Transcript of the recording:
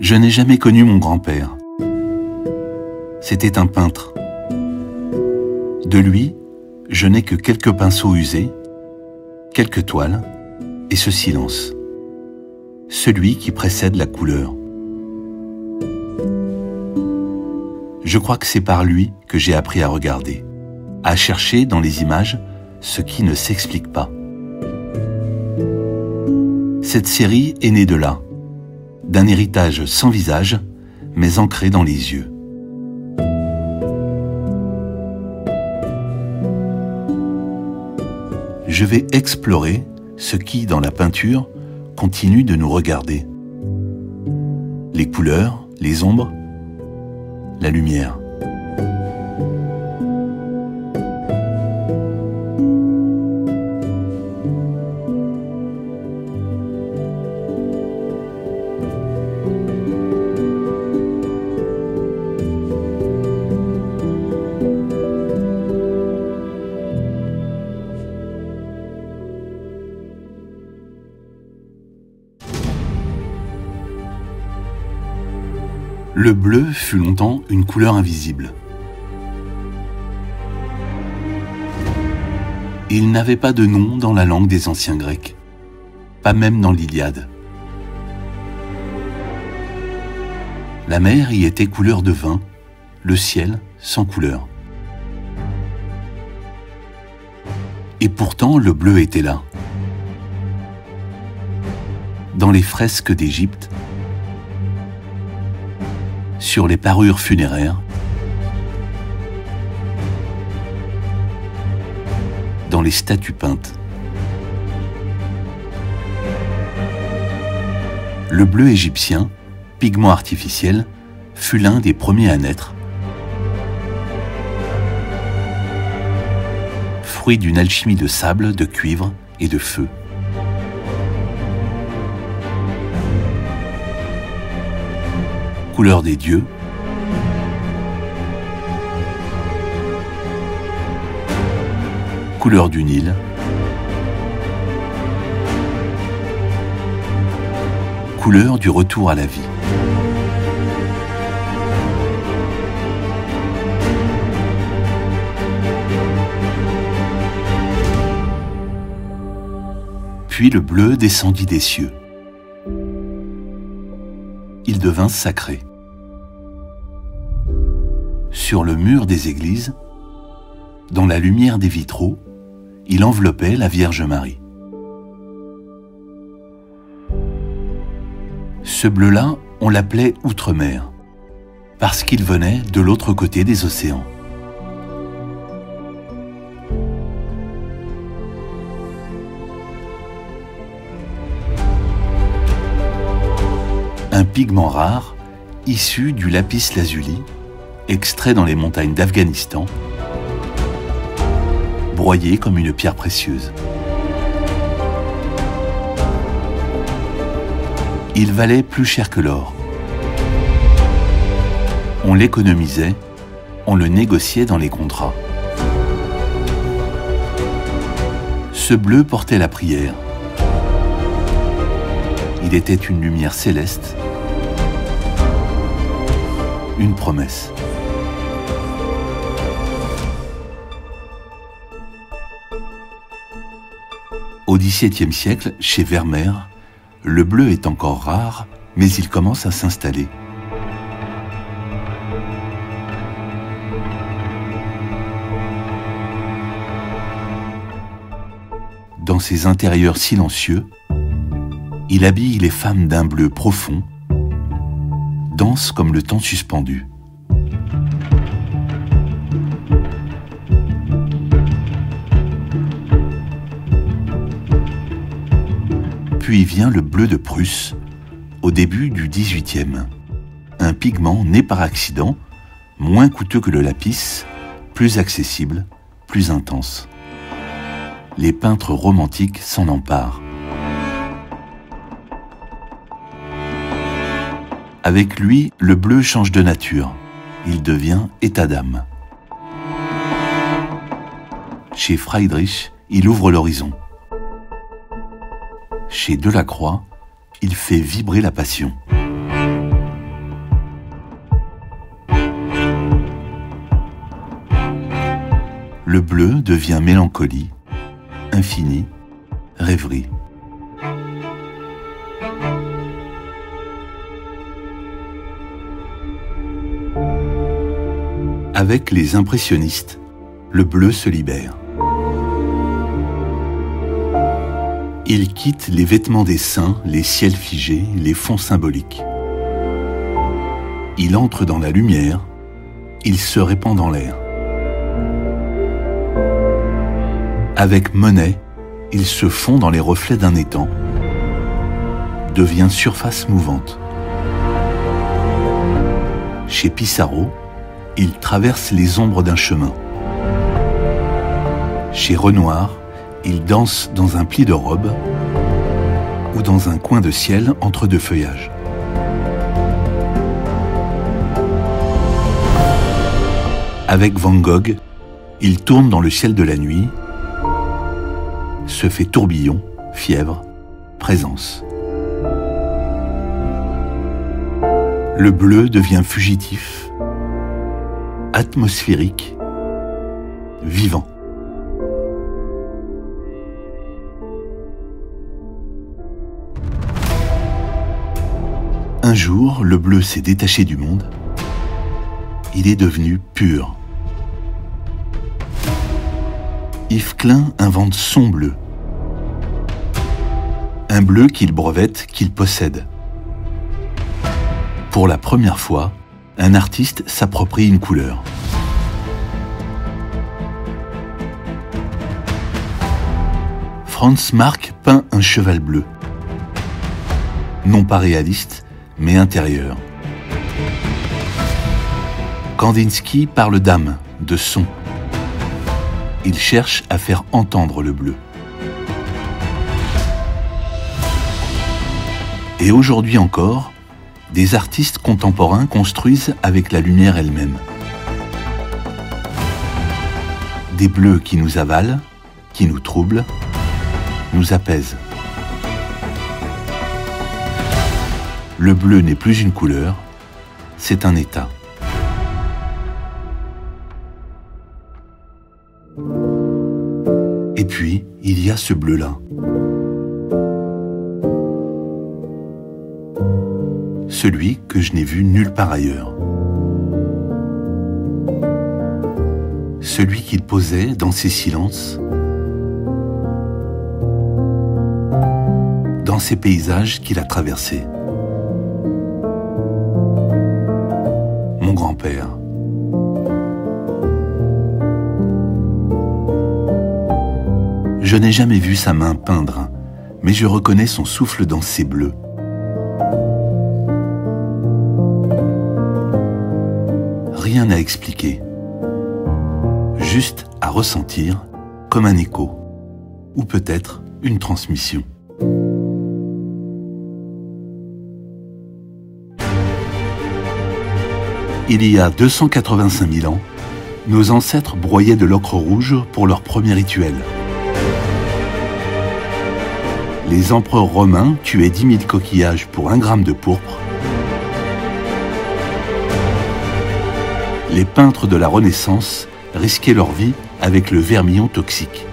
Je n'ai jamais connu mon grand-père. C'était un peintre. De lui, je n'ai que quelques pinceaux usés, quelques toiles et ce silence. Celui qui précède la couleur. Je crois que c'est par lui que j'ai appris à regarder, à chercher dans les images ce qui ne s'explique pas. Cette série est née de là, d'un héritage sans visage, mais ancré dans les yeux. Je vais explorer ce qui, dans la peinture, continue de nous regarder. Les couleurs, les ombres, la lumière. Le bleu fut longtemps une couleur invisible. Il n'avait pas de nom dans la langue des anciens Grecs, pas même dans l'Iliade. La mer y était couleur de vin, le ciel sans couleur. Et pourtant le bleu était là. Dans les fresques d'Égypte, sur les parures funéraires, dans les statues peintes. Le bleu égyptien, pigment artificiel, fut l'un des premiers à naître, fruit d'une alchimie de sable, de cuivre et de feu. Couleur des dieux, couleur du Nil, couleur du retour à la vie. Puis le bleu descendit des cieux. Il devint sacré. Sur le mur des églises, dans la lumière des vitraux, il enveloppait la Vierge Marie. Ce bleu-là, on l'appelait Outre-mer, parce qu'il venait de l'autre côté des océans. Un pigment rare, issu du lapis lazuli, extrait dans les montagnes d'Afghanistan, broyé comme une pierre précieuse. Il valait plus cher que l'or. On l'économisait, on le négociait dans les contrats. Ce bleu portait la prière. Il était une lumière céleste, une promesse. Au XVIIe siècle, chez Vermeer, le bleu est encore rare, mais il commence à s'installer. Dans ses intérieurs silencieux, il habille les femmes d'un bleu profond, dense comme le temps suspendu. Puis vient le bleu de Prusse, au début du XVIIIe. Un pigment né par accident, moins coûteux que le lapis, plus accessible, plus intense. Les peintres romantiques s'en emparent. Avec lui, le bleu change de nature. Il devient état d'âme. Chez Friedrich, il ouvre l'horizon. Chez Delacroix, il fait vibrer la passion. le bleu devient mélancolie, infini, rêverie. Avec les impressionnistes, le bleu se libère. Il quitte les vêtements des saints, les ciels figés, les fonds symboliques. Il entre dans la lumière, il se répand dans l'air. Avec Monet, il se fond dans les reflets d'un étang, devient surface mouvante. Chez Pissarro, il traverse les ombres d'un chemin. Chez Renoir, il danse dans un pli de robe ou dans un coin de ciel entre deux feuillages. Avec Van Gogh, il tourne dans le ciel de la nuit, se fait tourbillon, fièvre, présence. Le bleu devient fugitif, atmosphérique, vivant. Un jour, le bleu s'est détaché du monde. Il est devenu pur. Yves Klein invente son bleu. Un bleu qu'il brevette, qu'il possède. Pour la première fois, un artiste s'approprie une couleur. Franz Marc peint un cheval bleu. Non pas réaliste, mais intérieur. Kandinsky parle d'âme, de son. Il cherche à faire entendre le bleu. Et aujourd'hui encore, des artistes contemporains construisent avec la lumière elle-même. Des bleus qui nous avalent, qui nous troublent, nous apaisent. Le bleu n'est plus une couleur, c'est un état. Et puis, il y a ce bleu-là. Celui que je n'ai vu nulle part ailleurs. Celui qu'il posait dans ses silences, dans ces paysages qu'il a traversés. Mon grand-père. Je n'ai jamais vu sa main peindre, mais je reconnais son souffle dans ses bleus. Rien à expliquer, juste à ressentir comme un écho, ou peut-être une transmission. Il y a 285 000 ans, nos ancêtres broyaient de l'ocre rouge pour leur premier rituel. Les empereurs romains tuaient 10 000 coquillages pour 1 gramme de pourpre. Les peintres de la Renaissance risquaient leur vie avec le vermillon toxique.